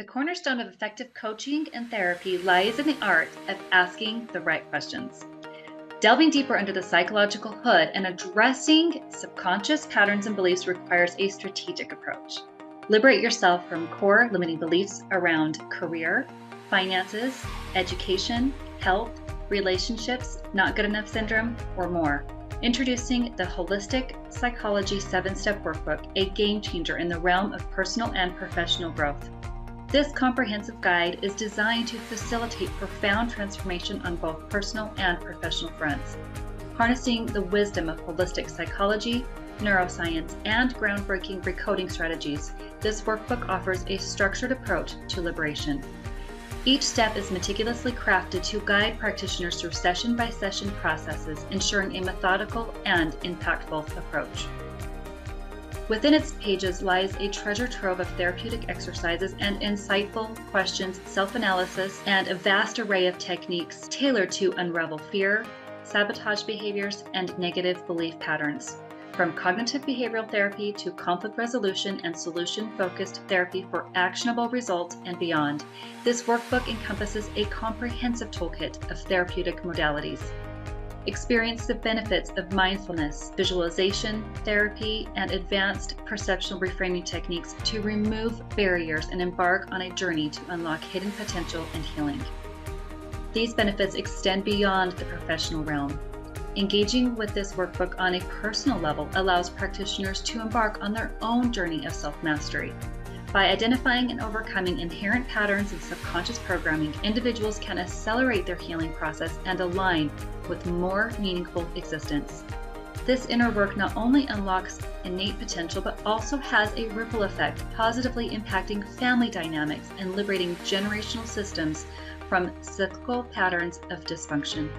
cornerstone of effective coaching and therapy lies in the art of asking the right questions. Delving deeper under the psychological hood and addressing subconscious patterns and beliefs requires a strategic approach. Liberate yourself from core limiting beliefs around career, finances, education, health, relationships, not good enough syndrome, or more. Introducing the Holistic Psychology 7-Step Workbook, a game changer in the realm of personal and professional growth. This comprehensive guide is designed to facilitate profound transformation on both personal and professional fronts. Harnessing the wisdom of holistic psychology, neuroscience, and groundbreaking recoding strategies, this workbook offers a structured approach to liberation. Each step is meticulously crafted to guide practitioners through session-by-session processes, ensuring a methodical and impactful approach. Within its pages lies a treasure trove of therapeutic exercises and insightful questions, self-analysis, and a vast array of techniques tailored to unravel fear, sabotage behaviors, and negative belief patterns. From cognitive behavioral therapy to conflict resolution and solution-focused therapy for actionable results and beyond, this workbook encompasses a comprehensive toolkit of therapeutic modalities. Experience the benefits of mindfulness, visualization, therapy, and advanced perceptual reframing techniques to remove barriers and embark on a journey to unlock hidden potential and healing. These benefits extend beyond the professional realm. Engaging with this workbook on a personal level allows practitioners to embark on their own journey of self-mastery. By identifying and overcoming inherent patterns and subconscious programming, individuals can accelerate their healing process and align with more meaningful existence. This inner work not only unlocks innate potential, but also has a ripple effect, positively impacting family dynamics and liberating generational systems from cyclical patterns of dysfunction.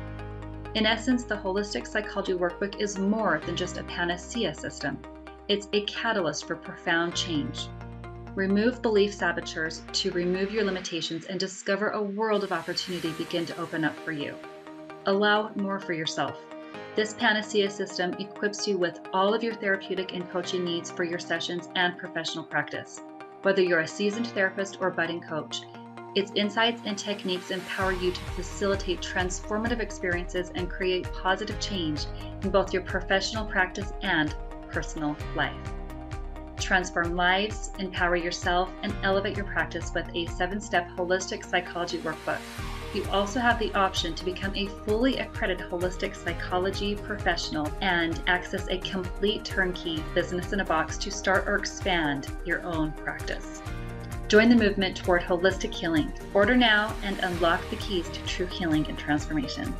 In essence, the Holistic Psychology Workbook is more than just a panacea system. It's a catalyst for profound change. Remove belief saboteurs to remove your limitations and discover a world of opportunity begin to open up for you. Allow more for yourself. This panacea system equips you with all of your therapeutic and coaching needs for your sessions and professional practice. Whether you're a seasoned therapist or budding coach, its insights and techniques empower you to facilitate transformative experiences and create positive change in both your professional practice and personal life. Transform lives, empower yourself, and elevate your practice with a 7-step holistic psychology workbook. You also have the option to become a fully accredited holistic psychology professional and access a complete turnkey business in a box to start or expand your own practice. Join the movement toward holistic healing. Order now and unlock the keys to true healing and transformation.